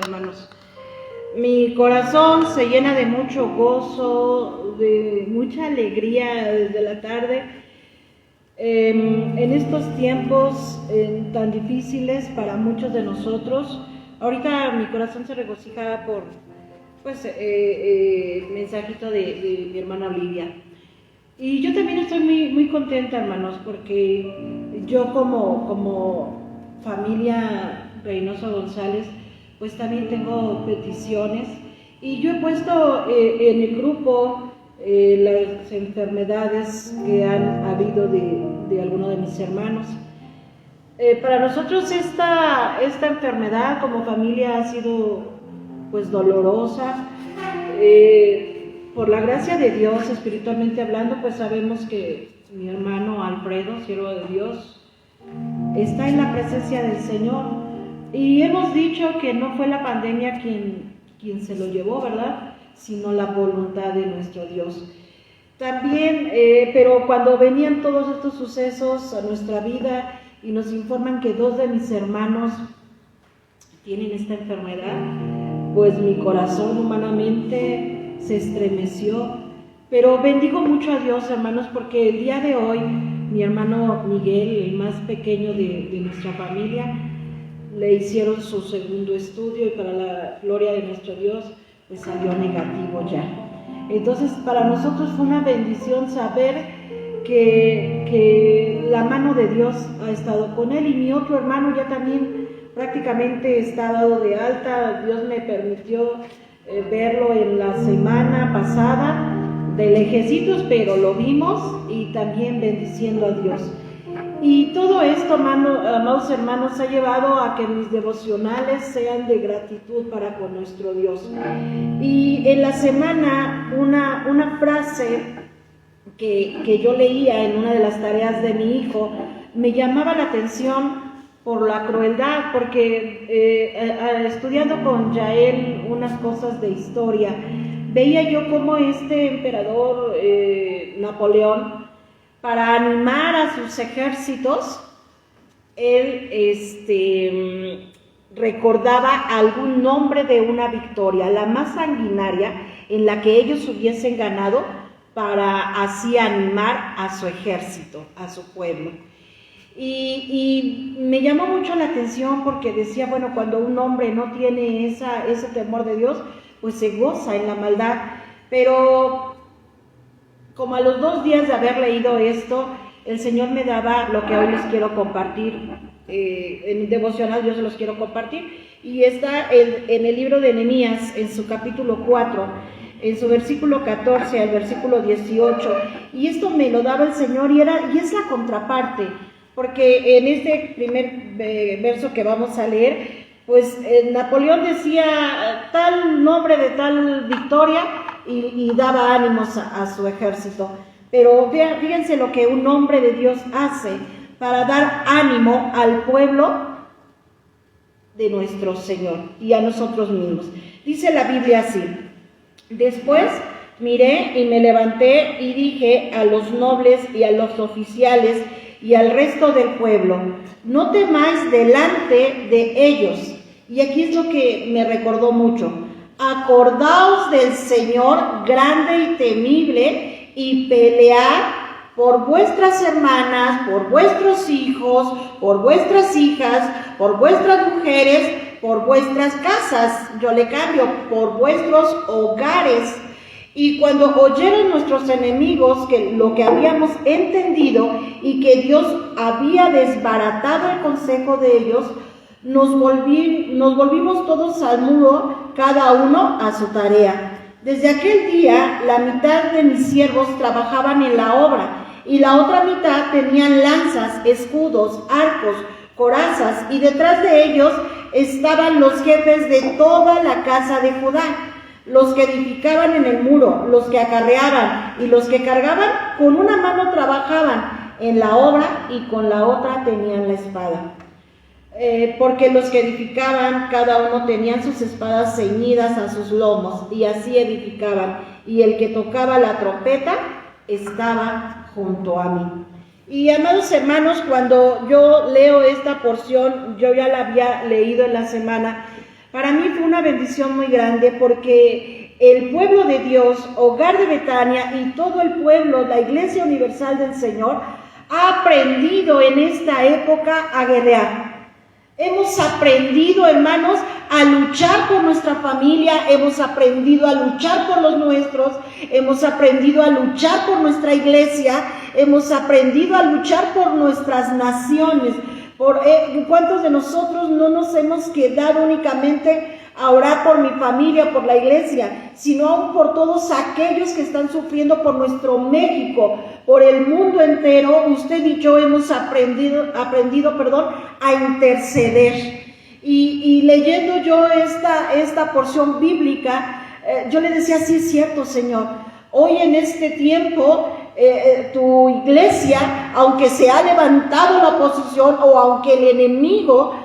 hermanos. Mi corazón se llena de mucho gozo, de mucha alegría desde la tarde. En estos tiempos tan difíciles para muchos de nosotros, ahorita mi corazón se regocija por el mensajito de mi hermana Olivia. Y yo también estoy muy contenta, hermanos, porque yo como familia Reynoso González, pues también tengo peticiones. Y yo he puesto en el grupo las enfermedades que han habido de alguno de mis hermanos. Para nosotros esta enfermedad como familia ha sido pues dolorosa. Por la gracia de Dios, espiritualmente hablando, pues sabemos que mi hermano Alfredo, siervo de Dios, está en la presencia del Señor. Y hemos dicho que no fue la pandemia quien se lo llevó, ¿verdad?, sino la voluntad de nuestro Dios. También, pero cuando venían todos estos sucesos a nuestra vida y nos informan que 2 de mis hermanos tienen esta enfermedad, pues mi corazón humanamente se estremeció, pero bendigo mucho a Dios, hermanos, porque el día de hoy mi hermano Miguel, el más pequeño de nuestra familia, le hicieron su segundo estudio y para la gloria de nuestro Dios pues salió negativo ya. Entonces para nosotros fue una bendición saber que la mano de Dios ha estado con él, y mi otro hermano ya también prácticamente está dado de alta. Dios me permitió verlo en la semana pasada de lejecitos, pero lo vimos, y también bendiciendo a Dios. Y todo esto, amados hermanos, ha llevado a que mis devocionales sean de gratitud para con nuestro Dios. Y en la semana una frase que yo leía en una de las tareas de mi hijo me llamaba la atención por la crueldad, porque estudiando con Yael unas cosas de historia, veía yo cómo este emperador Napoleón, para animar a sus ejércitos, él recordaba algún nombre de una victoria, la más sanguinaria, en la que ellos hubiesen ganado, para así animar a su ejército, a su pueblo. Y me llamó mucho la atención porque decía, bueno, cuando un hombre no tiene ese temor de Dios, pues se goza en la maldad. Pero como a los 2 días de haber leído esto, el Señor me daba lo que hoy les quiero compartir, en mi devocional yo se los quiero compartir, y está en el libro de Nehemías, en su capítulo 4, en su versículo 14 al versículo 18, y esto me lo daba el Señor, y es la contraparte, porque en este primer verso que vamos a leer, pues Napoleón decía tal nombre de tal victoria y daba ánimos a su ejército. Pero fíjense lo que un hombre de Dios hace para dar ánimo al pueblo de nuestro Señor y a nosotros mismos. Dice la Biblia así: después miré y me levanté y dije a los nobles y a los oficiales y al resto del pueblo: no temáis delante de ellos. Y aquí es lo que me recordó mucho: acordaos del Señor grande y temible, y pelead por vuestras hermanas, por vuestros hijos, por vuestras hijas, por vuestras mujeres, por vuestras casas. Yo le cambio: por vuestros hogares. Y cuando oyeron nuestros enemigos que lo que habíamos entendido y que Dios había desbaratado el consejo de ellos, nos volvimos todos al muro, cada uno a su tarea. Desde aquel día, la mitad de mis siervos trabajaban en la obra, y la otra mitad tenían lanzas, escudos, arcos, corazas, y detrás de ellos estaban los jefes de toda la casa de Judá, los que edificaban en el muro, los que acarreaban, y los que cargaban. Con una mano trabajaban en la obra y con la otra tenían la espada. Porque los que edificaban, cada uno tenían sus espadas ceñidas a sus lomos, y así edificaban, y el que tocaba la trompeta estaba junto a mí. Y amados hermanos, cuando yo leo esta porción, yo ya la había leído en la semana, Para mí fue una bendición muy grande porque el pueblo de Dios, Hogar de Betania y todo el pueblo, la Iglesia Universal del Señor, ha aprendido en esta época a guerrear. Hemos aprendido, hermanos, a luchar por nuestra familia, hemos aprendido a luchar por los nuestros, hemos aprendido a luchar por nuestra iglesia, hemos aprendido a luchar por nuestras naciones. ¿Cuántos de nosotros no nos hemos quedado únicamente a orar por mi familia, por la iglesia, sino aún por todos aquellos que están sufriendo por nuestro México, por el mundo entero? Usted y yo hemos aprendido, a interceder. Y leyendo yo esta porción bíblica, yo le decía, sí es cierto, Señor, hoy en este tiempo tu iglesia, aunque se ha levantado la oposición o aunque el enemigo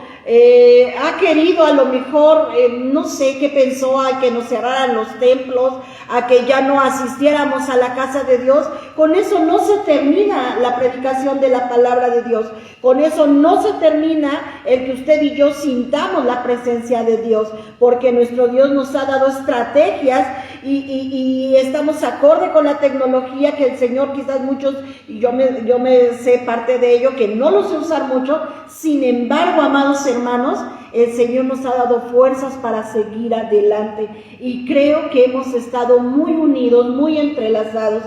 ha querido a lo mejor, no sé qué pensó, a que nos cerraran los templos, a que ya no asistiéramos a la casa de Dios, con eso no se termina la predicación de la palabra de Dios, con eso no se termina el que usted y yo sintamos la presencia de Dios, porque nuestro Dios nos ha dado estrategias y estamos acorde con la tecnología que el Señor, quizás muchos, y yo me sé parte de ello, que no lo sé usar mucho. Sin embargo, amados hermanos, el Señor nos ha dado fuerzas para seguir adelante y creo que hemos estado muy unidos, muy entrelazados.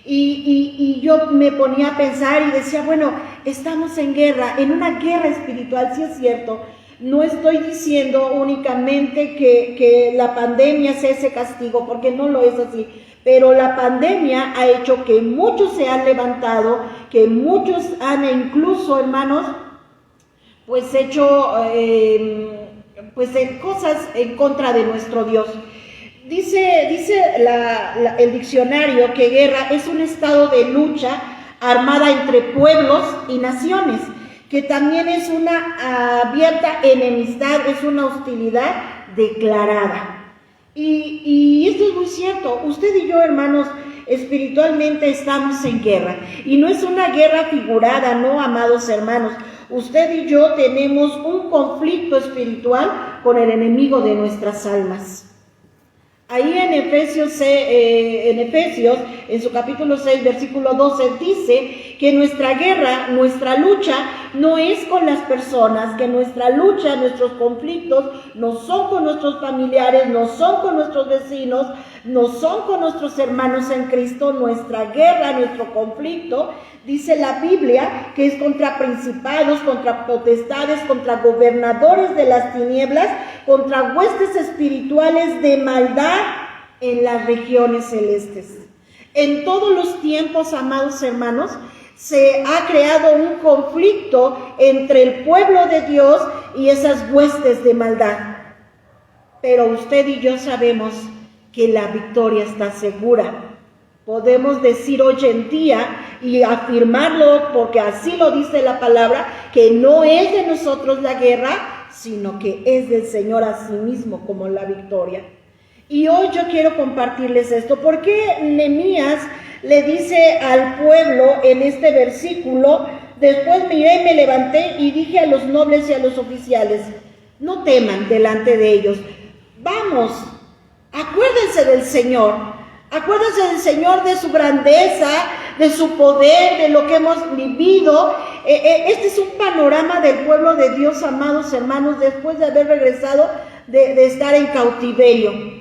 Y yo me ponía a pensar y decía, bueno, estamos en guerra, en una guerra espiritual, sí es cierto. No estoy diciendo únicamente que la pandemia sea ese castigo, porque no lo es así. Pero la pandemia ha hecho que muchos se han levantado, que muchos han incluso, hermanos, pues hecho cosas en contra de nuestro Dios. Dice el diccionario que guerra es un estado de lucha armada entre pueblos y naciones, que también es una abierta enemistad, es una hostilidad declarada. Y esto es muy cierto. Usted y yo, hermanos, espiritualmente estamos en guerra. Y no es una guerra figurada, no, amados hermanos. Usted y yo tenemos un conflicto espiritual con el enemigo de nuestras almas. Ahí en Efesios, en su capítulo 6, versículo 12, dice que nuestra guerra, nuestra lucha, no es con las personas, que nuestra lucha, nuestros conflictos, no son con nuestros familiares, no son con nuestros vecinos, no son con nuestros hermanos en Cristo. Nuestra guerra, nuestro conflicto, dice la Biblia, que es contra principados, contra potestades, contra gobernadores de las tinieblas, contra huestes espirituales de maldad en las regiones celestes. En todos los tiempos, amados hermanos, se ha creado un conflicto entre el pueblo de Dios y esas huestes de maldad. Pero usted y yo sabemos que la victoria está segura. Podemos decir hoy en día y afirmarlo, porque así lo dice la palabra, que no es de nosotros la guerra, sino que es del Señor a sí mismo como la victoria. Y hoy yo quiero compartirles esto. ¿Por qué Nehemías le dice al pueblo en este versículo? Después miré y me levanté y dije a los nobles y a los oficiales, no teman delante de ellos. Vamos, acuérdense del Señor. Acuérdense del Señor, de su grandeza, de su poder, de lo que hemos vivido. Este es un panorama del pueblo de Dios, amados hermanos, después de haber regresado de estar en cautiverio.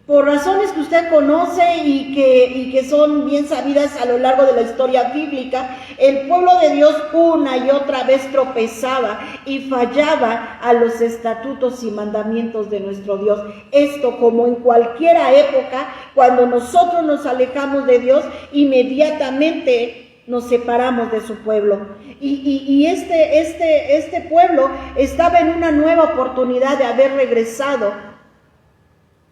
Por razones que usted conoce y que son bien sabidas a lo largo de la historia bíblica, el pueblo de Dios una y otra vez tropezaba y fallaba a los estatutos y mandamientos de nuestro Dios. Esto, como en cualquier época, cuando nosotros nos alejamos de Dios, inmediatamente nos separamos de su pueblo. Y este pueblo estaba en una nueva oportunidad de haber regresado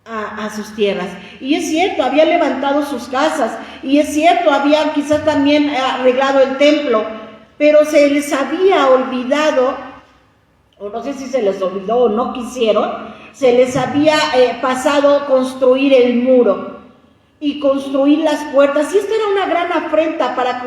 a sus tierras. Y es cierto, habían levantado sus casas, y es cierto, habían quizás también arreglado el templo, pero se les había olvidado, o no sé si se les olvidó o no quisieron, se les había pasado construir el muro. y construir las puertas. Y esto era una gran afrenta para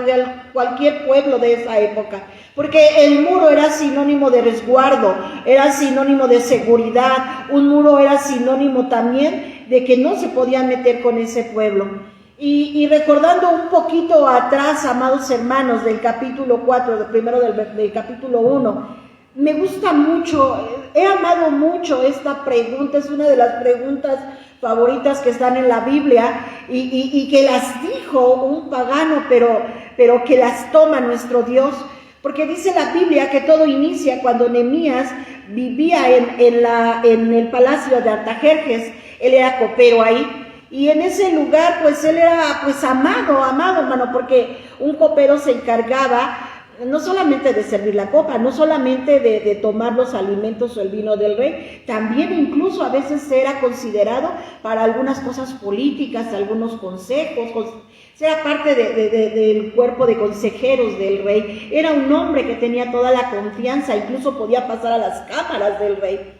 cualquier pueblo de esa época, porque el muro era sinónimo de resguardo, era sinónimo de seguridad, un muro era sinónimo también de que no se podía meter con ese pueblo. Y recordando un poquito atrás, amados hermanos, del capítulo 4, primero del capítulo 1, me gusta mucho, he amado mucho esta pregunta, es una de las preguntas favoritas que están en la Biblia y que las dijo un pagano, pero que las toma nuestro Dios, porque dice la Biblia que todo inicia cuando Nehemías vivía en el palacio de Artajerjes. Él era copero ahí. Y en ese lugar, pues él era pues amado, hermano, porque un copero se encargaba no solamente de servir la copa, no solamente de tomar los alimentos o el vino del rey, también incluso a veces era considerado para algunas cosas políticas, algunos consejos, era parte del cuerpo de consejeros del rey. Era un hombre que tenía toda la confianza, incluso podía pasar a las cámaras del rey.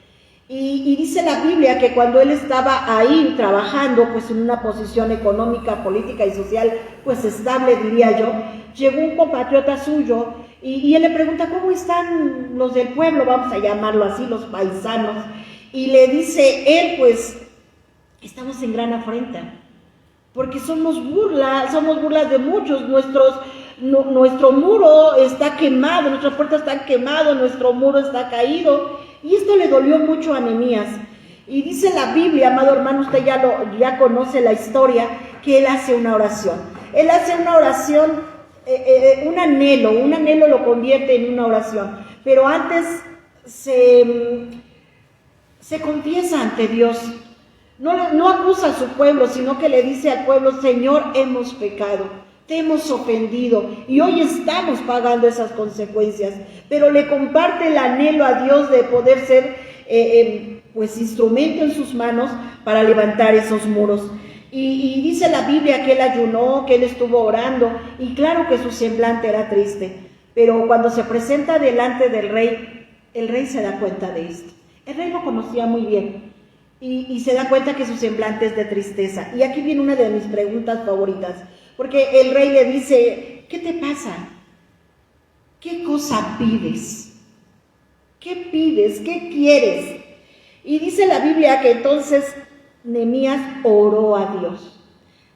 Y dice la Biblia que cuando él estaba ahí trabajando, pues en una posición económica, política y social, pues estable, diría yo, llegó un compatriota suyo y él le pregunta, ¿cómo están los del pueblo? Vamos a llamarlo así, los paisanos. Y le dice él, pues, estamos en gran afrenta, porque somos burlas de muchos, nuestro muro está quemado, nuestras puertas están quemadas, nuestro muro está caído. Y esto le dolió mucho a Nehemías. Y dice la Biblia, amado hermano, usted ya conoce la historia, que él hace una oración. Él hace una oración, un anhelo lo convierte en una oración. Pero antes se confiesa ante Dios. No acusa a su pueblo, sino que le dice al pueblo, Señor, hemos pecado. Te hemos ofendido y hoy estamos pagando esas consecuencias, pero le comparte el anhelo a Dios de poder ser pues instrumento en sus manos para levantar esos muros. Y dice la Biblia que él ayunó, que él estuvo orando, y claro que su semblante era triste, pero cuando se presenta delante del rey, el rey se da cuenta de esto. El rey lo conocía muy bien y se da cuenta que su semblante es de tristeza. Y aquí viene una de mis preguntas favoritas. Porque el rey le dice, ¿qué te pasa? ¿Qué cosa pides? ¿Qué pides? ¿Qué quieres? Y dice la Biblia que entonces Nehemías oró a Dios.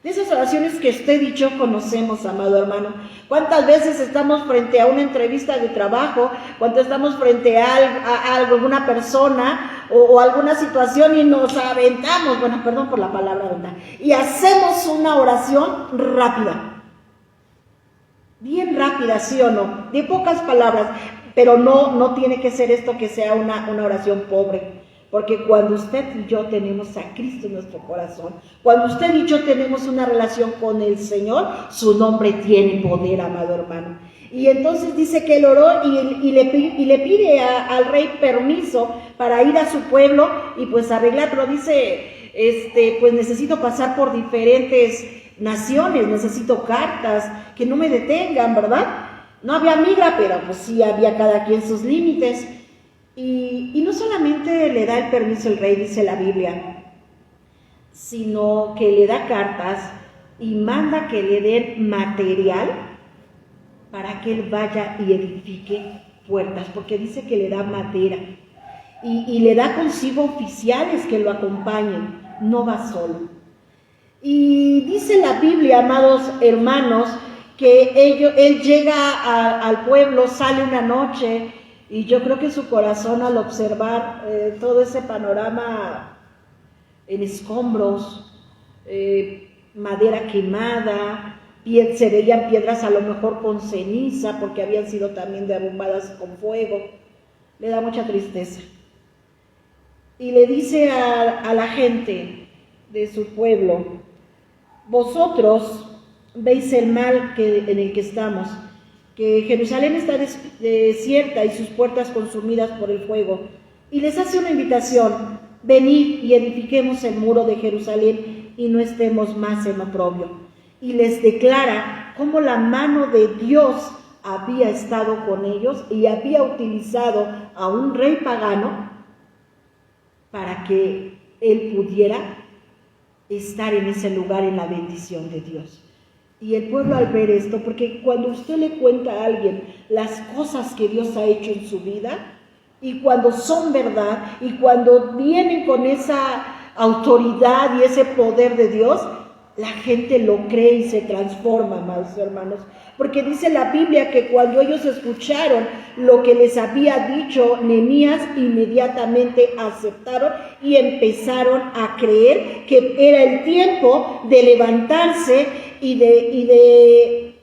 De esas oraciones que usted y yo conocemos, amado hermano. ¿Cuántas veces estamos frente a una entrevista de trabajo, cuando estamos frente a alguna persona o alguna situación y nos aventamos, bueno, perdón por la palabra, ¿verdad? Y hacemos una oración rápida, bien rápida, ¿sí o no? De pocas palabras, pero no tiene que ser esto que sea una oración pobre. Porque cuando usted y yo tenemos a Cristo en nuestro corazón, cuando usted y yo tenemos una relación con el Señor, su nombre tiene poder, amado hermano. Y entonces dice que él oró y le pide al rey permiso para ir a su pueblo y pues arreglar, pero dice, pues necesito pasar por diferentes naciones, necesito cartas, que no me detengan, ¿verdad? No había migra, pero pues sí había cada quien sus límites. Y no solamente le da el permiso el rey, dice la Biblia, sino que le da cartas y manda que le den material para que él vaya y edifique puertas, porque dice que le da madera y le da consigo oficiales que lo acompañen, no va solo. Y dice la Biblia, amados hermanos, que él llega al pueblo, sale una noche. Y yo creo que su corazón al observar todo ese panorama en escombros, madera quemada, se veían piedras a lo mejor con ceniza porque habían sido también derrumbadas con fuego, le da mucha tristeza. Y le dice a la gente de su pueblo, vosotros veis el mal en el que estamos, que Jerusalén está desierta y sus puertas consumidas por el fuego. Y les hace una invitación, venid y edifiquemos el muro de Jerusalén y no estemos más en oprobio. Y les declara cómo la mano de Dios había estado con ellos y había utilizado a un rey pagano para que él pudiera estar en ese lugar en la bendición de Dios. Y el pueblo al ver esto, porque cuando usted le cuenta a alguien las cosas que Dios ha hecho en su vida, y cuando son verdad, y cuando vienen con esa autoridad y ese poder de Dios, la gente lo cree y se transforma, amados hermanos. Porque dice la Biblia que cuando ellos escucharon lo que les había dicho Nehemías, inmediatamente aceptaron y empezaron a creer que era el tiempo de levantarse y de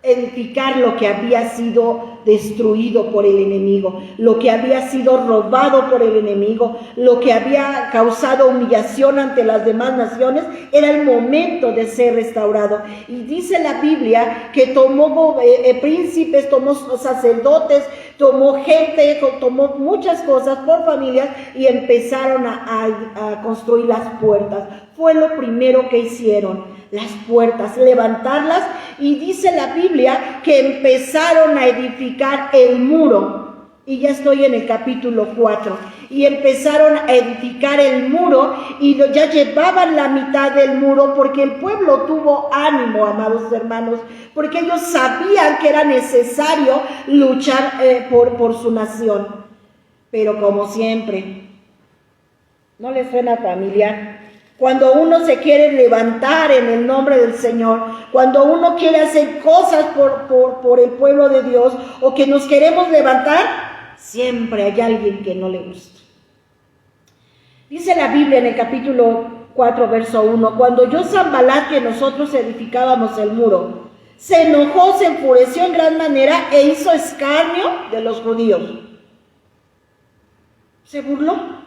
edificar lo que había sido destruido por el enemigo, lo que había sido robado por el enemigo, lo que había causado humillación ante las demás naciones. Era el momento de ser restaurado. Y dice la Biblia que tomó príncipes, tomó sacerdotes, tomó gente, tomó muchas cosas por familias y empezaron a construir las puertas. Fue lo primero que hicieron. Las puertas, levantarlas, y dice la Biblia que empezaron a edificar el muro, y ya estoy en el capítulo 4, y empezaron a edificar el muro, y ya llevaban la mitad del muro, porque el pueblo tuvo ánimo, amados hermanos, porque ellos sabían que era necesario luchar por su nación. Pero como siempre, ¿no les suena familiar? Cuando uno se quiere levantar en el nombre del Señor, cuando uno quiere hacer cosas por el pueblo de Dios, o que nos queremos levantar, siempre hay alguien que no le gusta. Dice la Biblia en el capítulo 4, verso 1, cuando oyó Sanbalat que nosotros edificábamos el muro, se enojó, se enfureció en gran manera e hizo escarnio de los judíos. Se burló.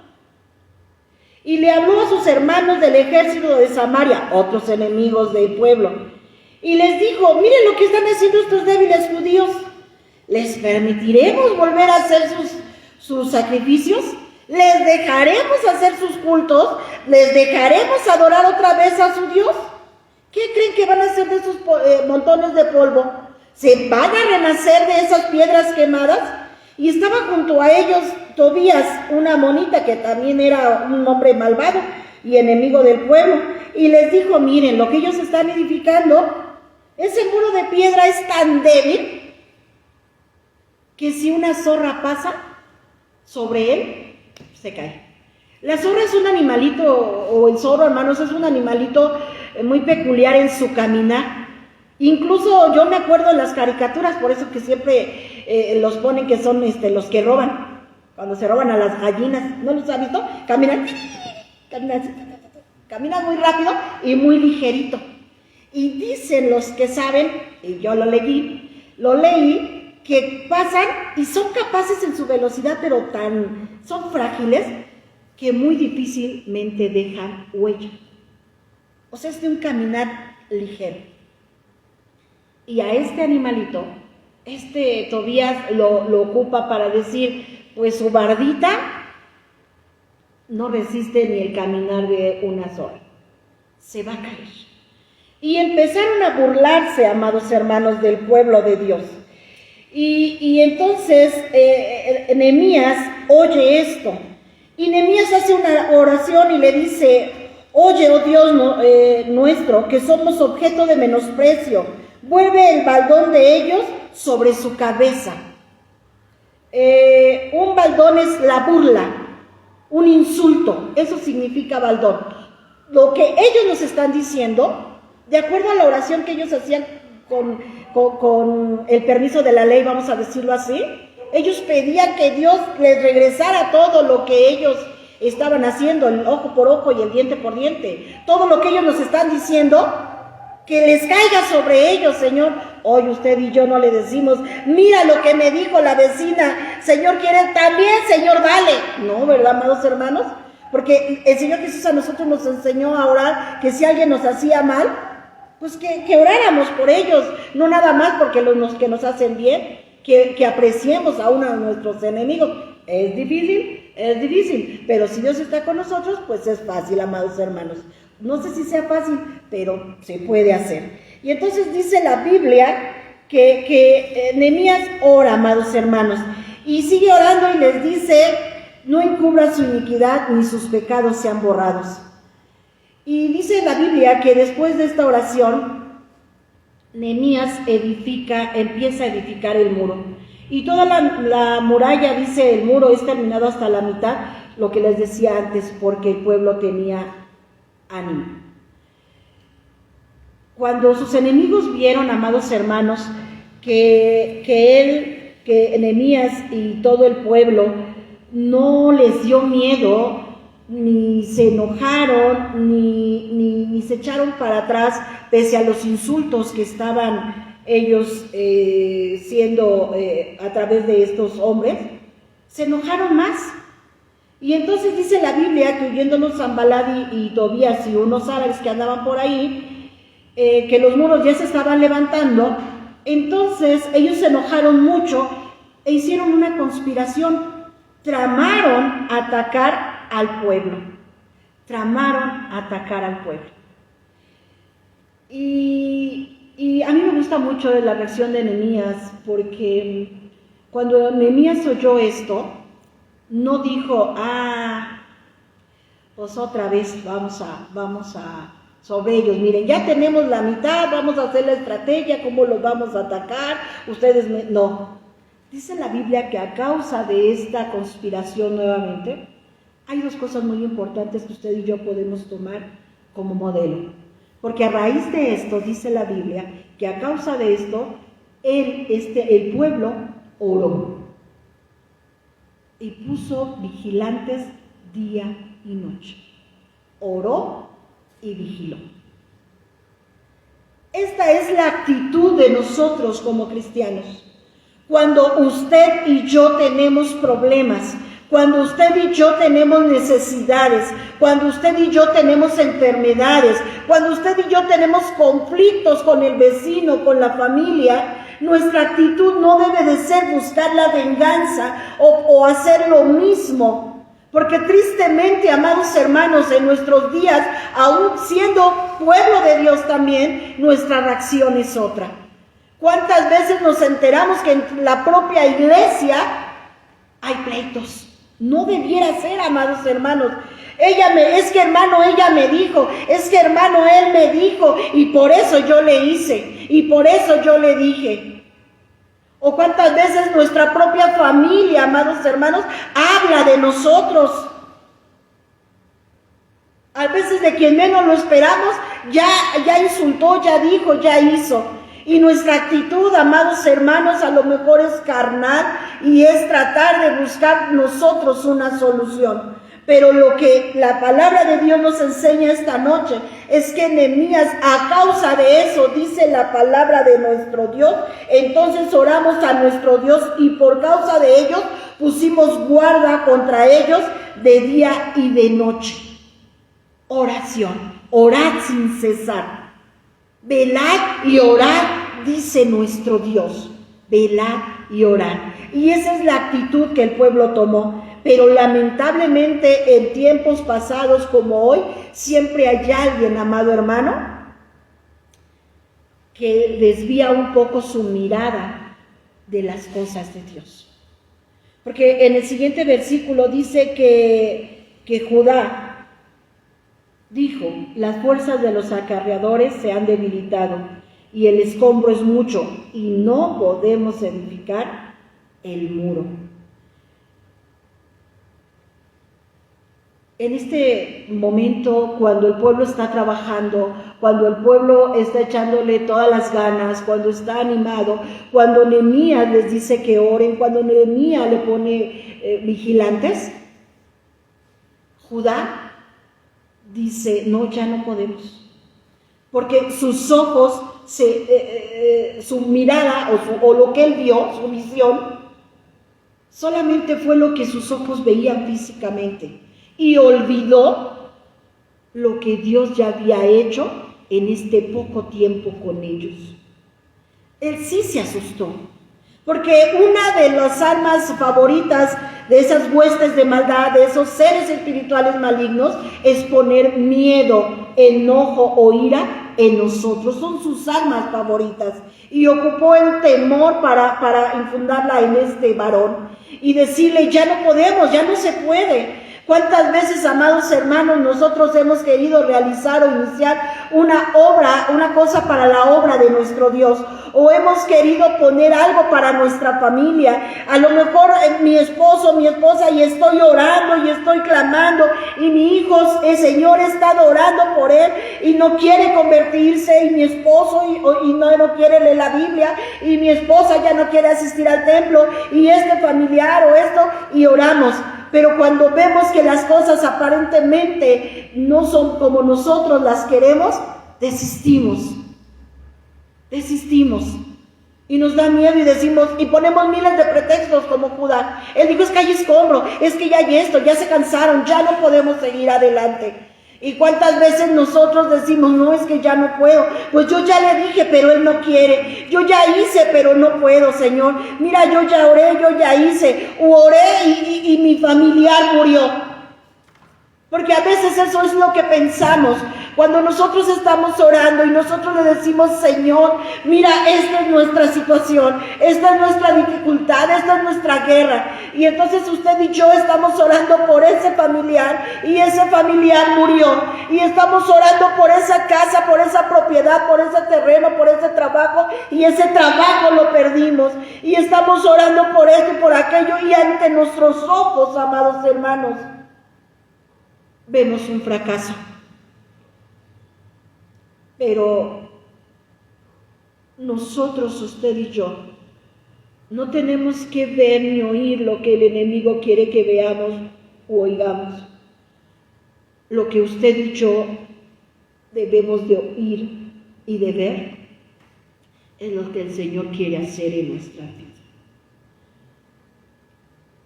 Y le habló a sus hermanos del ejército de Samaria, otros enemigos del pueblo, y les dijo: miren lo que están haciendo estos débiles judíos. ¿Les permitiremos volver a hacer sus sacrificios? ¿Les dejaremos hacer sus cultos? ¿Les dejaremos adorar otra vez a su Dios? ¿Qué creen que van a hacer de esos montones de polvo? ¿Se van a renacer de esas piedras quemadas? Y estaba junto a ellos Tobías, una amonita, que también era un hombre malvado y enemigo del pueblo, y les dijo: miren, lo que ellos están edificando, ese muro de piedra es tan débil que si una zorra pasa sobre él, se cae. La zorra es un animalito, o el zorro, hermanos, es un animalito muy peculiar en su caminar. Incluso yo me acuerdo en las caricaturas, por eso que siempre los ponen que son los que roban, cuando se roban a las gallinas, ¿no los han visto? Caminan muy rápido y muy ligerito. Y dicen los que saben, y yo lo leí, que pasan y son capaces en su velocidad, pero son frágiles, que muy difícilmente dejan huella. O sea, es de un caminar ligero. Y a este animalito, Tobías lo ocupa para decir, pues su bardita no resiste ni el caminar de una zorra, se va a caer. Y empezaron a burlarse, amados hermanos, del pueblo de Dios. Y entonces Nehemías oye esto, y Nehemías hace una oración y le dice: oye, oh Dios nuestro, que somos objeto de menosprecio, vuelve el baldón de ellos sobre su cabeza. Un baldón es la burla, un insulto, eso significa baldón. Lo que ellos nos están diciendo, de acuerdo a la oración que ellos hacían con el permiso de la ley, vamos a decirlo así, ellos pedían que Dios les regresara todo lo que ellos estaban haciendo, el ojo por ojo y el diente por diente. Todo lo que ellos nos están diciendo, que les caiga sobre ellos, Señor. Hoy usted y yo no le decimos: mira lo que me dijo la vecina, Señor, quiere también, Señor, dale. No, ¿verdad, amados hermanos? Porque el Señor Jesús a nosotros nos enseñó a orar, que si alguien nos hacía mal, pues que oráramos por ellos, no nada más porque los que nos hacen bien, que apreciemos a uno de nuestros enemigos. Es difícil, pero si Dios está con nosotros, pues es fácil, amados hermanos. No sé si sea fácil, pero se puede hacer. Y entonces dice la Biblia que Nehemías ora, amados hermanos, y sigue orando y les dice: no encubra su iniquidad, ni sus pecados sean borrados. Y dice la Biblia que después de esta oración, Nehemías empieza a edificar el muro. Y toda la muralla, dice, el muro es terminado hasta la mitad, lo que les decía antes, porque el pueblo tenía ánimo. Cuando sus enemigos vieron, amados hermanos, que Nehemías y todo el pueblo no les dio miedo, ni se enojaron, ni se echaron para atrás, pese a los insultos que estaban ellos siendo a través de estos hombres, se enojaron más. Y entonces dice la Biblia que huyéndonos Sanballat y Tobías y unos árabes que andaban por ahí, que los muros ya se estaban levantando, entonces ellos se enojaron mucho e hicieron una conspiración, tramaron atacar al pueblo, Y a mí me gusta mucho la reacción de Nehemías, porque cuando Nehemías oyó esto, no dijo, pues otra vez vamos a sobre ellos, miren, ya tenemos la mitad, vamos a hacer la estrategia, cómo los vamos a atacar, no. Dice la Biblia que a causa de esta conspiración nuevamente, hay dos cosas muy importantes que usted y yo podemos tomar como modelo. Porque a raíz de esto, dice la Biblia, que a causa de esto, el pueblo oró y puso vigilantes día y noche. Oró y vigiló. Esta es la actitud de nosotros como cristianos. Cuando usted y yo tenemos problemas, cuando usted y yo tenemos necesidades, cuando usted y yo tenemos enfermedades, cuando usted y yo tenemos conflictos con el vecino, con la familia, nuestra actitud no debe de ser buscar la venganza o hacer lo mismo. Porque tristemente, amados hermanos, en nuestros días, aún siendo pueblo de Dios también, nuestra reacción es otra. ¿Cuántas veces nos enteramos que en la propia iglesia hay pleitos? No debiera ser, amados hermanos. Es que hermano, ella me dijo, es que hermano, él me dijo, y por eso yo le hice, y por eso yo le dije. O cuántas veces nuestra propia familia, amados hermanos, habla de nosotros. A veces de quien menos lo esperamos, ya insultó, ya dijo, ya hizo. Y nuestra actitud, amados hermanos, a lo mejor es carnal y es tratar de buscar nosotros una solución. Pero lo que la palabra de Dios nos enseña esta noche es que Nehemías, a causa de eso, dice la palabra de nuestro Dios, entonces oramos a nuestro Dios y por causa de ellos pusimos guarda contra ellos de día y de noche. Oración, orad sin cesar. Velad y orad, dice nuestro Dios. Velad y orad. Y esa es la actitud que el pueblo tomó. Pero lamentablemente en tiempos pasados como hoy, siempre hay alguien, amado hermano, que desvía un poco su mirada de las cosas de Dios. Porque en el siguiente versículo dice que Judá dijo, las fuerzas de los acarreadores se han debilitado y el escombro es mucho y no podemos edificar el muro. En este momento, cuando el pueblo está trabajando, cuando el pueblo está echándole todas las ganas, cuando está animado, cuando Nehemías les dice que oren, cuando Nehemías le pone vigilantes, Judá dice, no, ya no podemos. Porque sus ojos, su mirada o lo que él vio, su visión, solamente fue lo que sus ojos veían físicamente. Y olvidó lo que Dios ya había hecho en este poco tiempo con ellos. Él sí se asustó, porque una de las armas favoritas de esas huestes de maldad, de esos seres espirituales malignos, es poner miedo, enojo o ira en nosotros. Son sus armas favoritas. Y ocupó el temor para infundarla en este varón y decirle, ya no podemos, ya no se puede. ¿Cuántas veces, amados hermanos, nosotros hemos querido realizar o iniciar una obra, una cosa para la obra de nuestro Dios? O hemos querido poner algo para nuestra familia. A lo mejor mi esposo, mi esposa, y estoy orando y estoy clamando, y mi hijo, el Señor está orando por él y no quiere convertirse, y mi esposo y no quiere leer la Biblia, y mi esposa ya no quiere asistir al templo, y este familiar o esto, y oramos. Pero cuando vemos que las cosas aparentemente no son como nosotros las queremos, desistimos. Y nos da miedo y decimos, y ponemos miles de pretextos como Judá. Él dijo, es que hay escombro, es que ya hay esto, ya se cansaron, ya no podemos seguir adelante. Y cuántas veces nosotros decimos, no, es que ya no puedo, pues yo ya le dije, pero él no quiere, yo ya hice, pero no puedo, Señor, mira, yo ya oré, yo ya hice, oré y mi familiar murió. Porque a veces eso es lo que pensamos, cuando nosotros estamos orando y nosotros le decimos, Señor, mira, esta es nuestra situación, esta es nuestra dificultad, esta es nuestra guerra. Y entonces usted y yo estamos orando por ese familiar y ese familiar murió. Y estamos orando por esa casa, por esa propiedad, por ese terreno, por ese trabajo, y ese trabajo lo perdimos. Y estamos orando por esto y por aquello, y ante nuestros ojos, amados hermanos, vemos un fracaso. Pero nosotros, usted y yo, no tenemos que ver ni oír lo que el enemigo quiere que veamos o oigamos. Lo que usted y yo debemos de oír y de ver es lo que el Señor quiere hacer en nuestra vida.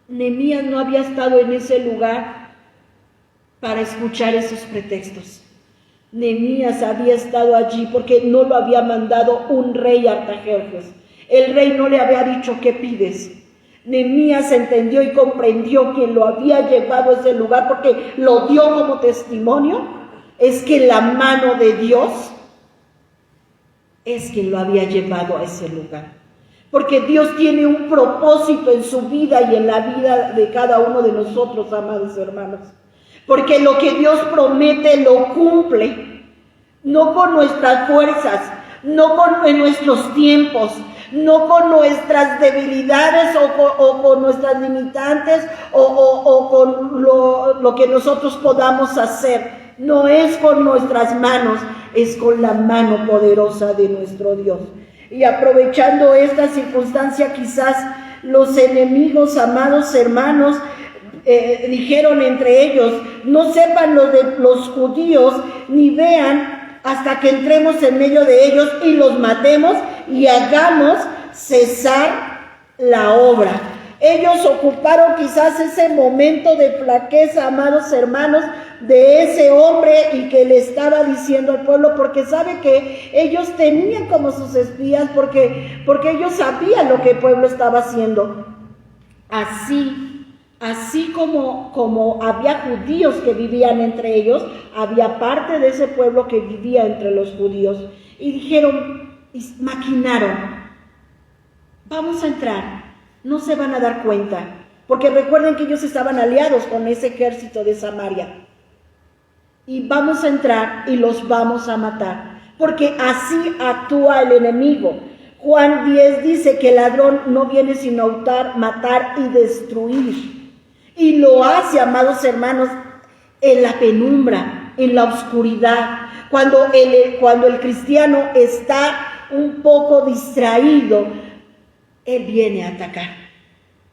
Nehemías no había estado en ese lugar para escuchar esos pretextos. Nehemías había estado allí porque no lo había mandado un rey Artajerjes. El rey no le había dicho, ¿qué pides? Nehemías entendió y comprendió quien lo había llevado a ese lugar, porque lo dio como testimonio. Es que la mano de Dios es quien lo había llevado a ese lugar. Porque Dios tiene un propósito en su vida y en la vida de cada uno de nosotros, amados hermanos. Porque lo que Dios promete lo cumple, no con nuestras fuerzas, no en nuestros tiempos, no con nuestras debilidades o con nuestras limitantes o con lo que nosotros podamos hacer. No es con nuestras manos, es con la mano poderosa de nuestro Dios. Y aprovechando esta circunstancia, quizás los enemigos, amados hermanos, dijeron entre ellos, no sepan los judíos ni vean hasta que entremos en medio de ellos y los matemos y hagamos cesar la obra. Ellos ocuparon quizás ese momento de flaqueza, amados hermanos, de ese hombre y que le estaba diciendo al pueblo, porque sabe que ellos tenían como sus espías, porque ellos sabían lo que el pueblo estaba haciendo. Así como había judíos que vivían entre ellos, había parte de ese pueblo que vivía entre los judíos. Y dijeron, maquinaron, vamos a entrar, no se van a dar cuenta, porque recuerden que ellos estaban aliados con ese ejército de Samaria. Y vamos a entrar y los vamos a matar, porque así actúa el enemigo. Juan 10 dice que el ladrón no viene sino a hurtar, matar y destruir. Y lo hace, amados hermanos, en la penumbra, en la oscuridad, cuando el cristiano está un poco distraído, él viene a atacar.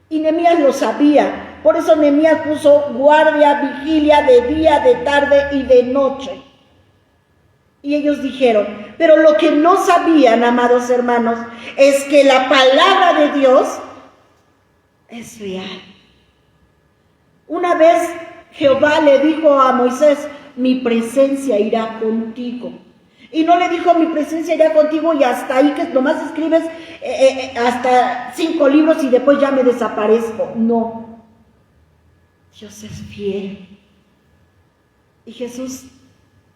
Y Nehemías lo sabía, por eso Nehemías puso guardia, vigilia de día, de tarde y de noche. Y ellos dijeron, pero lo que no sabían, amados hermanos, es que la palabra de Dios es real. Una vez Jehová le dijo a Moisés, mi presencia irá contigo. Y no le dijo, mi presencia irá contigo y hasta ahí, que nomás escribes hasta 5 libros y después ya me desaparezco. No, Dios es fiel. Y Jesús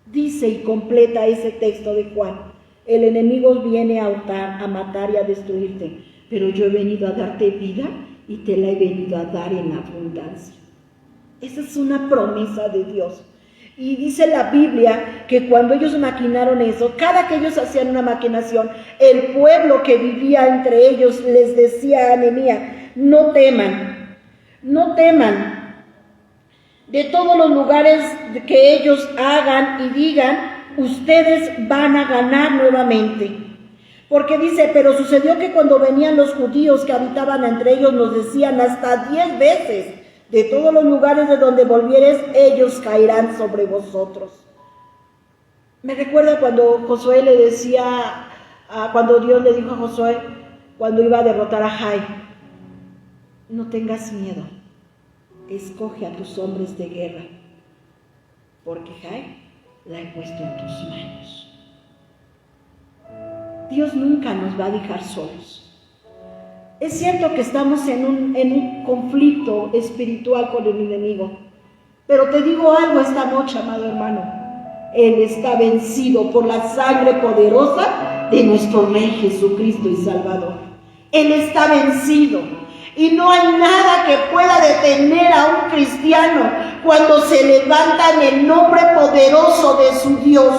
dice y completa ese texto de Juan, el enemigo viene a hurtar, a matar y a destruirte, pero yo he venido a darte vida y te la he venido a dar en abundancia. Esa es una promesa de Dios. Y dice la Biblia que cuando ellos maquinaron eso, cada que ellos hacían una maquinación, el pueblo que vivía entre ellos les decía a Nehemías: no teman, no teman. De todos los lugares que ellos hagan y digan, ustedes van a ganar nuevamente. Porque dice: pero sucedió que cuando venían los judíos que habitaban entre ellos, nos decían hasta 10 veces: de todos los lugares de donde volvieres, ellos caerán sobre vosotros. Me recuerda cuando Josué le decía, cuando Dios le dijo a Josué, cuando iba a derrotar a Jai: no tengas miedo, escoge a tus hombres de guerra, porque Jai la he puesto en tus manos. Dios nunca nos va a dejar solos. Es cierto que estamos en un conflicto espiritual con el enemigo, pero te digo algo esta noche, amado hermano: Él está vencido por la sangre poderosa de nuestro Rey Jesucristo y Salvador. Él está vencido y no hay nada que pueda detener a un cristiano cuando se levanta en el nombre poderoso de su Dios.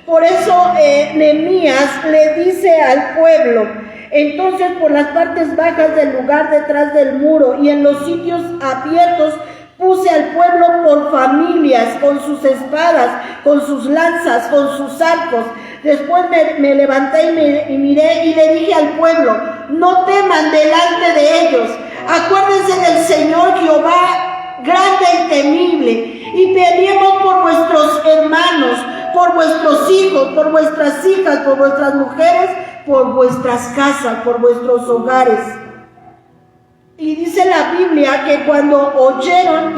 Por eso Nehemías le dice al pueblo: entonces por las partes bajas del lugar detrás del muro y en los sitios abiertos puse al pueblo por familias, con sus espadas, con sus lanzas, con sus arcos. Después me levanté y miré y le dije al pueblo: no teman delante de ellos. Acuérdense del Señor Jehová, grande y temible, y peleemos por vuestros hermanos, por vuestros hijos, por vuestras hijas, por vuestras mujeres, por vuestras casas, por vuestros hogares. Y dice la Biblia que cuando oyeron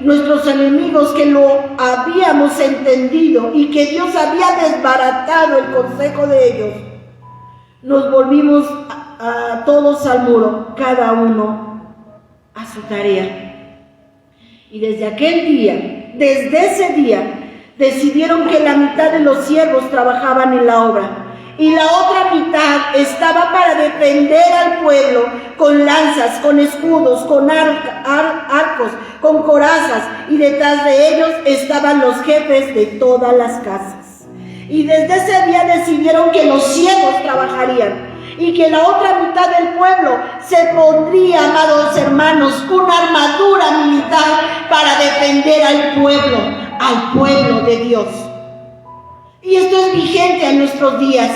nuestros enemigos que lo habíamos entendido y que Dios había desbaratado el consejo de ellos, nos volvimos todos al muro, cada uno a su tarea. Y desde ese día, decidieron que la mitad de los siervos trabajaban en la obra y la otra mitad estaba para defender al pueblo con lanzas, con escudos, con arcos, con corazas, y detrás de ellos estaban los jefes de todas las casas. Y desde ese día decidieron que los siervos trabajarían y que la otra mitad del pueblo se pondría, amados hermanos, una armadura militar para defender al pueblo de Dios. Y esto es vigente en nuestros días.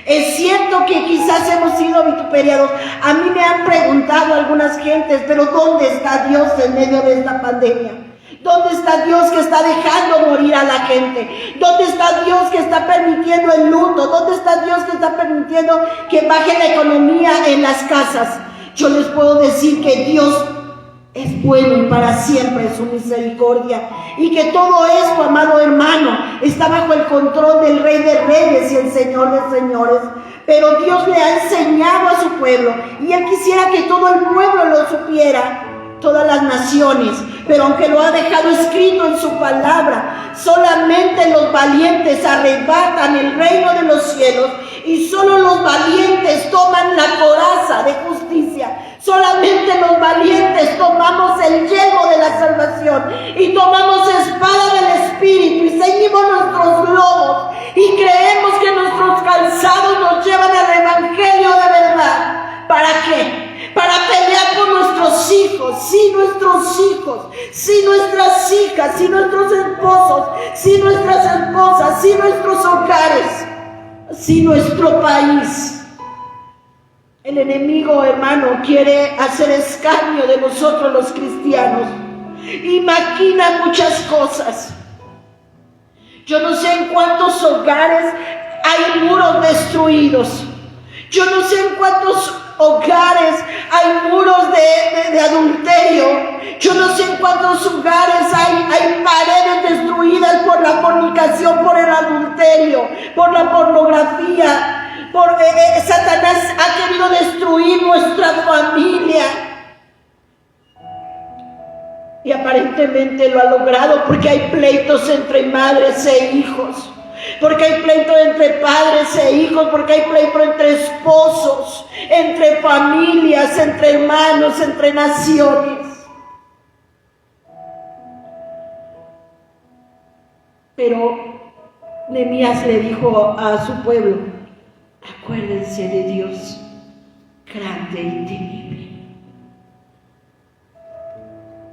Es cierto que quizás hemos sido vituperiados. A mí me han preguntado algunas gentes: pero ¿dónde está Dios en medio de esta pandemia? ¿Dónde está Dios que está dejando morir a la gente? ¿Dónde está Dios que está permitiendo el luto? ¿Dónde está Dios que está permitiendo que baje la economía en las casas? Yo les puedo decir que Dios es bueno y para siempre su misericordia, y que todo esto, amado hermano, está bajo el control del Rey de Reyes y el Señor de Señores. Pero Dios le ha enseñado a su pueblo, y Él quisiera que todo el pueblo lo supiera, todas las naciones. Pero aunque lo ha dejado escrito en su palabra, solamente los valientes arrebatan el reino de los cielos, y solo los valientes toman la coraza de justicia. Solamente los valientes tomamos el yelmo de la salvación y tomamos espada del Espíritu y ceñimos nuestros lomos y creemos que nuestros calzados nos llevan al Evangelio de verdad. ¿Para qué? Para pelear por nuestros hijos, sí, nuestros hijos, sí, nuestras hijas, sí, nuestros esposos, sí, nuestras esposas, sí, nuestros hogares, sí, nuestro país. El enemigo, hermano, quiere hacer escarnio de nosotros los cristianos y maquina muchas cosas. Yo no sé en cuántos hogares hay muros destruidos. Yo no sé en cuántos hogares hay muros de adulterio. Yo no sé en cuántos hogares hay paredes destruidas por la fornicación, por el adulterio, por la pornografía. Porque Satanás ha querido destruir nuestra familia. Y aparentemente lo ha logrado, porque hay pleitos entre madres e hijos. Porque hay pleito entre padres e hijos, porque hay pleito entre esposos, entre familias, entre hermanos, entre naciones. Pero Nehemías le dijo a su pueblo: acuérdense de Dios, grande y temible.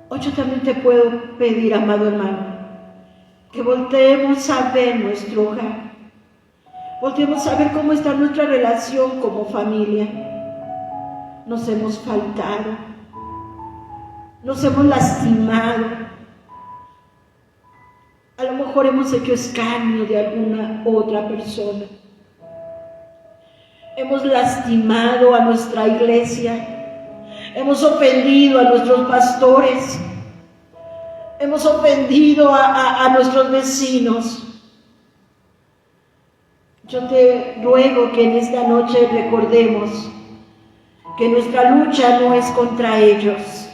Hoy yo también te puedo pedir, amado hermano, que volteemos a ver nuestro hogar, volteemos a ver cómo está nuestra relación como familia. Nos hemos faltado, nos hemos lastimado, a lo mejor hemos hecho escarnio de alguna otra persona, hemos lastimado a nuestra iglesia, hemos ofendido a nuestros pastores, hemos ofendido a nuestros vecinos. Yo te ruego que en esta noche recordemos que nuestra lucha no es contra ellos,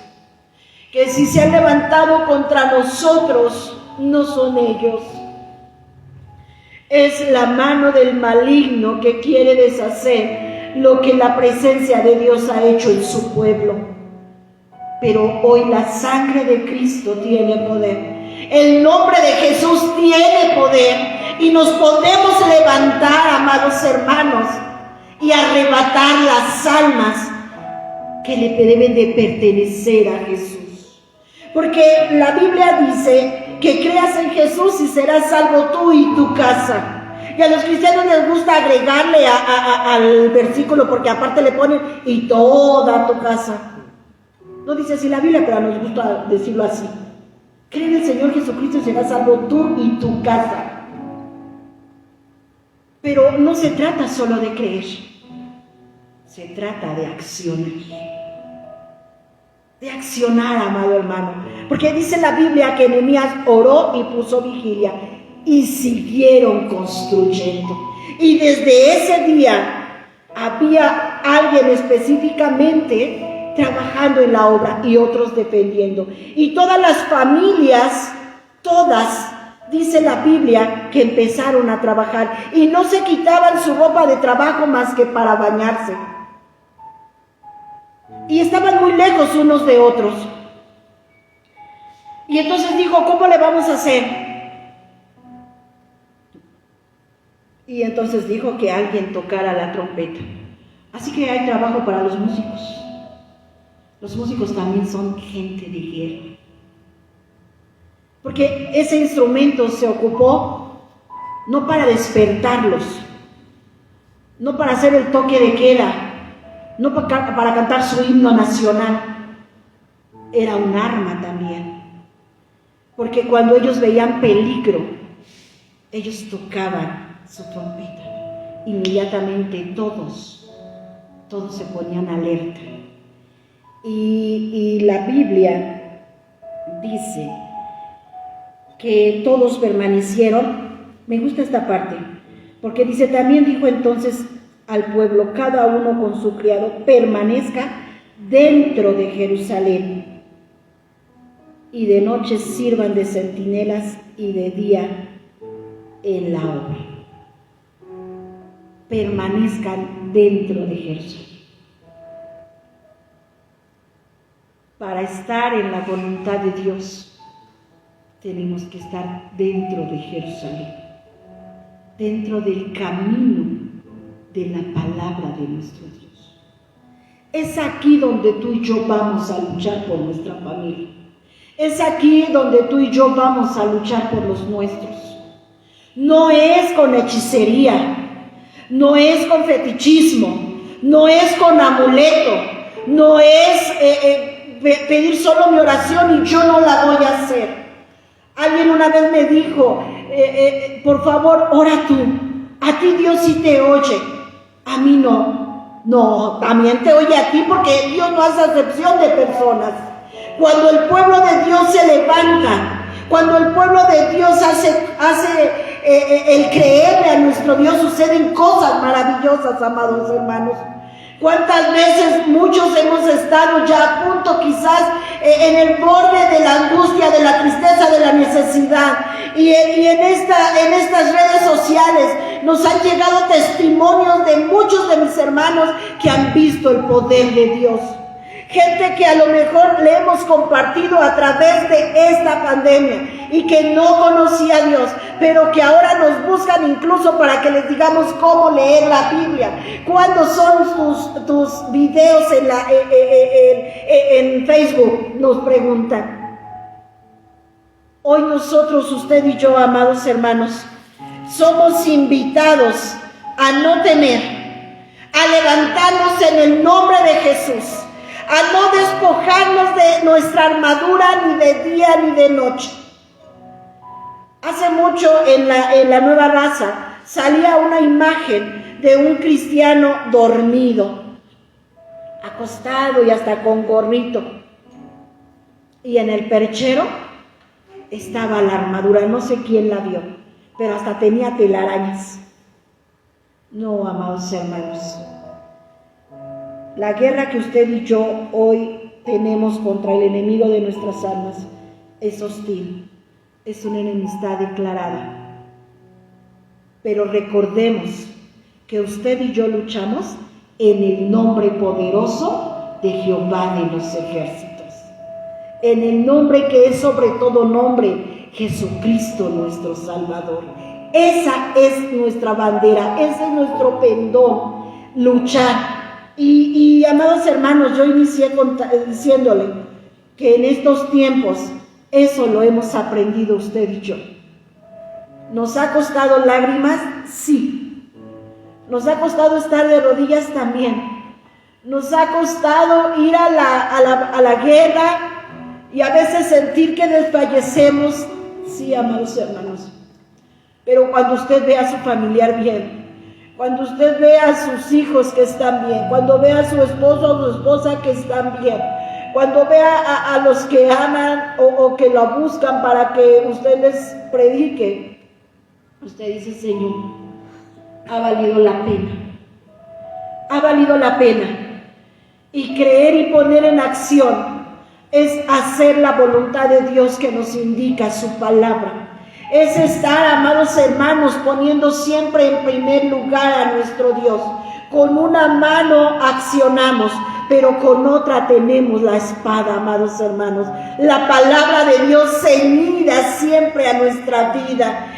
que si se han levantado contra nosotros, no son ellos. Es la mano del maligno que quiere deshacer lo que la presencia de Dios ha hecho en su pueblo. Pero hoy la sangre de Cristo tiene poder. El nombre de Jesús tiene poder. Y nos podemos levantar, amados hermanos, y arrebatar las almas que le deben de pertenecer a Jesús. Porque la Biblia dice que creas en Jesús y serás salvo tú y tu casa. Y a los cristianos les gusta agregarle al versículo, porque aparte le ponen y toda tu casa. No dice así la Biblia, pero nos gusta decirlo así. Cree en el Señor Jesucristo y serás salvo tú y tu casa. Pero no se trata solo de creer, se trata de accionar. De accionar, amado hermano. Porque dice la Biblia que Nehemías oró y puso vigilia y siguieron construyendo. Y desde ese día había alguien específicamente trabajando en la obra y otros defendiendo. Y todas las familias, todas, dice la Biblia, que empezaron a trabajar y no se quitaban su ropa de trabajo más que para bañarse. Y estaban muy lejos unos de otros. Y entonces dijo: ¿cómo le vamos a hacer? Y entonces dijo que alguien tocara la trompeta. Así que hay trabajo para los músicos. Los músicos también son gente de guerra. Porque ese instrumento se ocupó no para despertarlos, no para hacer el toque de queda, no para cantar su himno nacional. Era un arma también. Porque cuando ellos veían peligro, ellos tocaban su trompeta. Inmediatamente todos se ponían alerta. Y la Biblia dice que todos permanecieron. Me gusta esta parte, porque dice: también dijo entonces al pueblo, cada uno con su criado permanezca dentro de Jerusalén, y de noche sirvan de centinelas y de día en la obra. Permanezcan dentro de Jerusalén. Para estar en la voluntad de Dios, tenemos que estar dentro de Jerusalén, dentro del camino de la palabra de nuestro Dios. Es aquí donde tú y yo vamos a luchar por nuestra familia. Es aquí donde tú y yo vamos a luchar por los nuestros. No es con hechicería, no es con fetichismo, no es con amuleto, no es pedir solo mi oración y yo no la voy a hacer. Alguien una vez me dijo: por favor, ora tú. A ti Dios sí te oye, a mí no. No, también te oye a ti, porque Dios no hace acepción de personas. Cuando el pueblo de Dios se levanta, cuando el pueblo de Dios hace el creerle a nuestro Dios, suceden cosas maravillosas, amados hermanos. ¿Cuántas veces muchos hemos estado ya a punto, quizás en el borde de la angustia, de la tristeza, de la necesidad? Y en estas redes sociales nos han llegado testimonios de muchos de mis hermanos que han visto el poder de Dios, gente que a lo mejor le hemos compartido a través de esta pandemia y que no conocía a Dios, pero que ahora nos buscan incluso para que les digamos cómo leer la Biblia. ¿Cuándo son tus videos en Facebook? Nos preguntan. Hoy nosotros, usted y yo, amados hermanos, somos invitados a no temer, a levantarnos en el nombre de Jesús, a no despojarnos de nuestra armadura ni de día ni de noche. Hace mucho en la Nueva Raza salía una imagen de un cristiano dormido, acostado y hasta con gorrito, y en el perchero estaba la armadura. No sé quién la vio, pero hasta tenía telarañas. No, amados hermanos, la guerra que usted y yo hoy tenemos contra el enemigo de nuestras almas es hostil, es una enemistad declarada. Pero recordemos que usted y yo luchamos en el nombre poderoso de Jehová de los ejércitos, en el nombre que es sobre todo nombre, Jesucristo nuestro Salvador. Esa es nuestra bandera, ese es nuestro pendón, luchar. Y amados hermanos, yo inicié diciéndole que en estos tiempos eso lo hemos aprendido usted y yo. ¿Nos ha costado lágrimas? Sí. ¿Nos ha costado estar de rodillas? También. ¿Nos ha costado ir a la guerra y a veces sentir que desfallecemos? Sí, amados hermanos. Pero cuando usted ve a su familiar bien, cuando usted ve a sus hijos que están bien, cuando ve a su esposo o su esposa que están bien, cuando ve a los que aman o que lo buscan para que usted les predique, usted dice: Señor, ha valido la pena, ha valido la pena. Y creer y poner en acción es hacer la voluntad de Dios que nos indica su palabra. Es estar, amados hermanos, poniendo siempre en primer lugar a nuestro Dios. Con una mano accionamos, pero con otra tenemos la espada, amados hermanos. La palabra de Dios ceñida siempre a nuestra vida.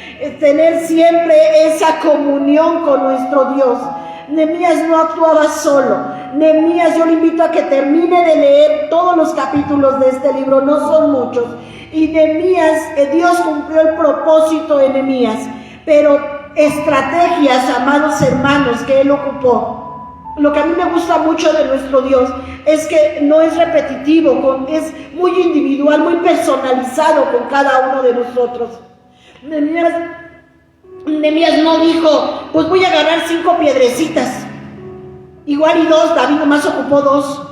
Tener siempre esa comunión con nuestro Dios. Nehemías no actuaba solo. Nehemías, yo le invito a que termine de leer todos los capítulos de este libro, no son muchos. Y Nehemías, Dios cumplió el propósito de Nehemías, pero estrategias, amados hermanos, que él ocupó. Lo que a mí me gusta mucho de nuestro Dios es que no es repetitivo, es muy individual, muy personalizado con cada uno de nosotros. Nehemías no dijo: pues voy a agarrar 5 piedrecitas. Igual y 2, David nomás ocupó 2.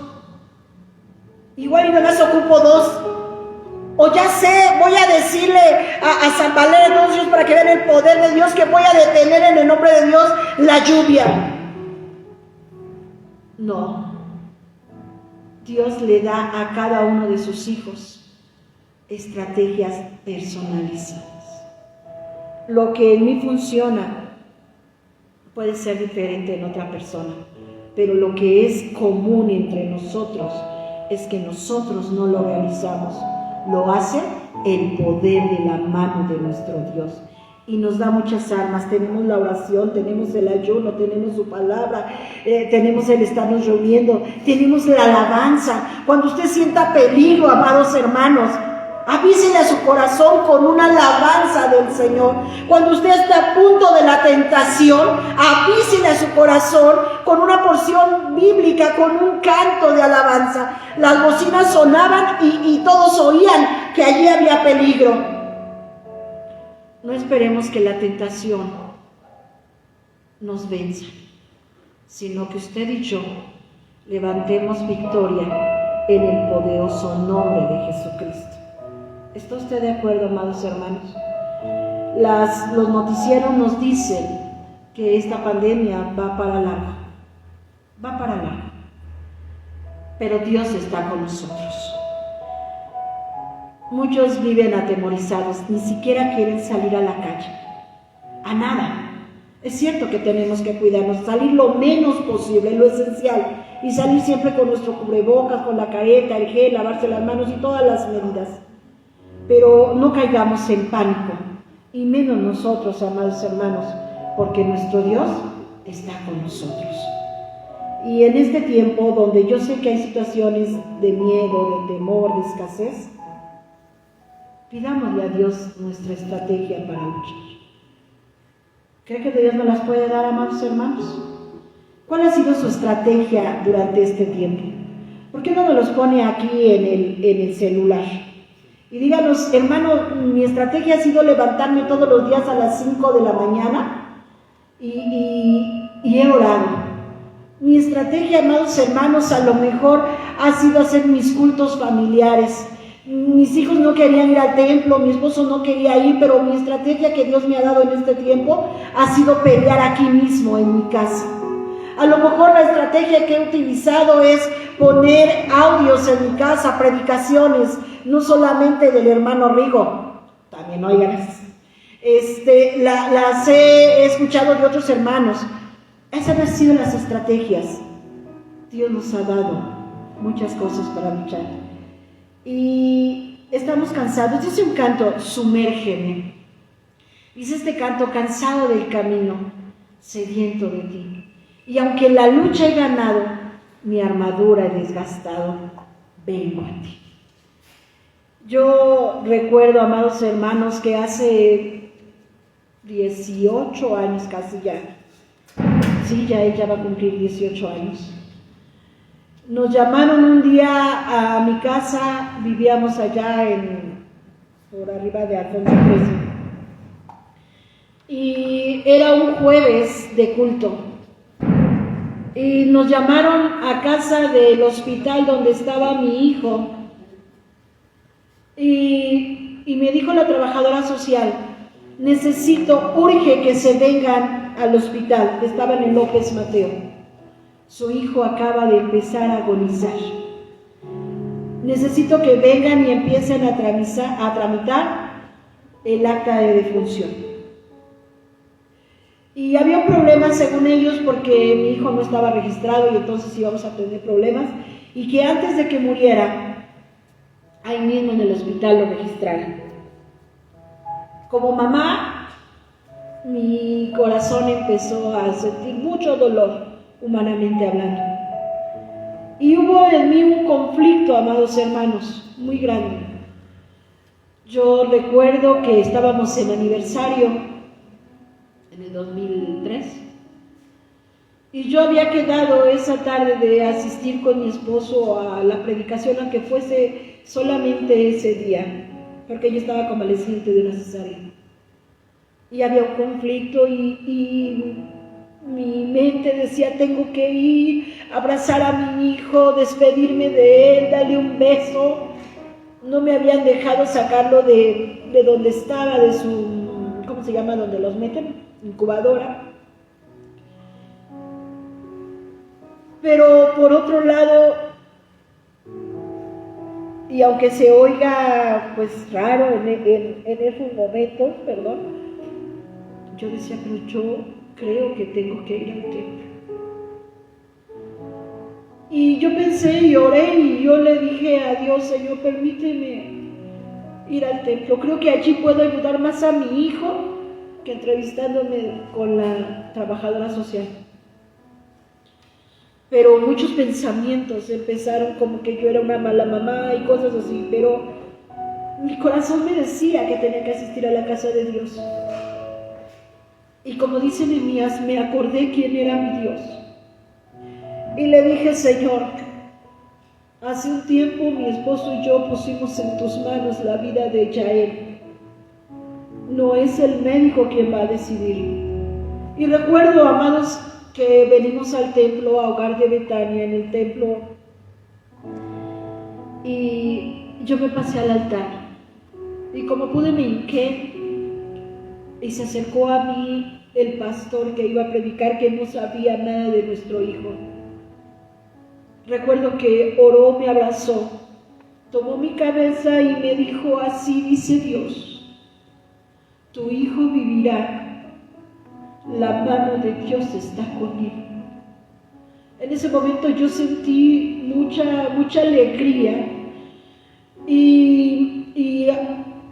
Igual y nomás ocupó 2. O ya sé, voy a decirle a San Valero Dios para que vean el poder de Dios, que voy a detener en el nombre de Dios la lluvia. No. Dios le da a cada uno de sus hijos estrategias personalizadas. Lo que en mí funciona puede ser diferente en otra persona, pero lo que es común entre nosotros es que nosotros no lo realizamos. Lo hace el poder de la mano de nuestro Dios. Y nos da muchas armas. Tenemos la oración, tenemos el ayuno, tenemos su palabra, tenemos el estarnos reuniendo, tenemos la alabanza. Cuando usted sienta peligro, amados hermanos, avísele a su corazón con una alabanza del Señor. Cuando usted está a punto de la tentación, avísele a su corazón con una porción bíblica, con un canto de alabanza. Las bocinas sonaban y todos oían que allí había peligro. No esperemos que la tentación nos venza, sino que usted y yo levantemos victoria en el poderoso nombre de Jesucristo. ¿Está usted de acuerdo, amados hermanos? Los noticieros nos dicen que esta pandemia va para largo. Va para largo. Pero Dios está con nosotros. Muchos viven atemorizados, ni siquiera quieren salir a la calle. A nada. Es cierto que tenemos que cuidarnos, salir lo menos posible, lo esencial, y salir siempre con nuestro cubrebocas, con la careta, el gel, lavarse las manos y todas las medidas. Pero no caigamos en pánico, y menos nosotros, amados hermanos, porque nuestro Dios está con nosotros. Y en este tiempo donde yo sé que hay situaciones de miedo, de temor, de escasez, pidámosle a Dios nuestra estrategia para luchar. ¿Cree que Dios nos las puede dar, amados hermanos? ¿Cuál ha sido su estrategia durante este tiempo? ¿Por qué no nos los pone aquí en el celular? Y díganos, hermano, mi estrategia ha sido levantarme todos los días a las 5 de la mañana y he orado. Mi estrategia, amados hermanos, a lo mejor ha sido hacer mis cultos familiares. Mis hijos no querían ir al templo, mi esposo no quería ir, pero mi estrategia que Dios me ha dado en este tiempo ha sido pelear aquí mismo en mi casa. A lo mejor la estrategia que he utilizado es poner audios en mi casa, predicaciones, no solamente del hermano Rigo, también oigan, las he escuchado de otros hermanos. Esas han sido las estrategias. Dios nos ha dado muchas cosas para luchar. Y estamos cansados. Dice un canto, sumérgeme. Dice este canto, cansado del camino, sediento de ti. Y aunque la lucha he ganado, mi armadura he desgastado, vengo a ti. Yo recuerdo, amados hermanos, que hace 18 años casi ya, sí, ya ella va a cumplir 18 años. Nos llamaron un día a mi casa, vivíamos allá por arriba de Alfonso XIII. Y era un jueves de culto. Y nos llamaron a casa del hospital donde estaba mi hijo. Y me dijo la trabajadora social, urge que se vengan al hospital. Estaban en López Mateo. Su hijo acaba de empezar a agonizar. Necesito que vengan y empiecen a tramitar el acta de defunción. Y había un problema según ellos porque mi hijo no estaba registrado y entonces íbamos a tener problemas, y que antes de que muriera, ahí mismo en el hospital lo registraran. Como mamá, mi corazón empezó a sentir mucho dolor, humanamente hablando. Y hubo en mí un conflicto, amados hermanos, muy grande. Yo recuerdo que estábamos en aniversario en el 2003 y yo había quedado esa tarde de asistir con mi esposo a la predicación, aunque fuese solamente ese día, porque yo estaba convaleciente de una cesárea. Y había un conflicto y mi mente decía, tengo que ir, abrazar a mi hijo, despedirme de él, darle un beso. No me habían dejado sacarlo de donde estaba, de su, ¿cómo se llama? Donde los meten, incubadora. Pero por otro lado, y aunque se oiga pues raro en esos momentos, yo decía, pero yo creo que tengo que ir al templo. Y yo pensé y oré y yo le dije a Dios, Señor, permíteme ir al templo. Creo que allí puedo ayudar más a mi hijo que entrevistándome con la trabajadora social. Pero muchos pensamientos empezaron como que yo era una mala mamá y cosas así, pero mi corazón me decía que tenía que asistir a la casa de Dios. Y como dice Nehemías, me acordé quién era mi Dios. Y le dije, Señor, hace un tiempo mi esposo y yo pusimos en tus manos la vida de Yael. No es el médico quien va a decidir. Y recuerdo, amados, que venimos al templo, a Hogar de Betania, en el templo, y yo me pasé al altar. Y como pude me hinqué, y se acercó a mí el pastor que iba a predicar, que no sabía nada de nuestro hijo. Recuerdo que oró, me abrazó, tomó mi cabeza y me dijo, así dice Dios, tu hijo vivirá. la mano de Dios está conmigo. En ese momento yo sentí mucha alegría y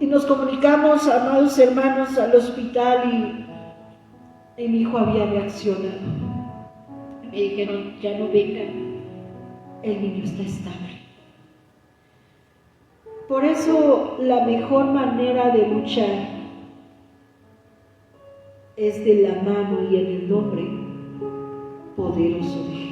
nos comunicamos, amados hermanos, al hospital y mi hijo había reaccionado. Me dijeron, ya no vengan, el niño está estable. Por eso la mejor manera de luchar es de la mano y en el nombre poderoso de Jesús.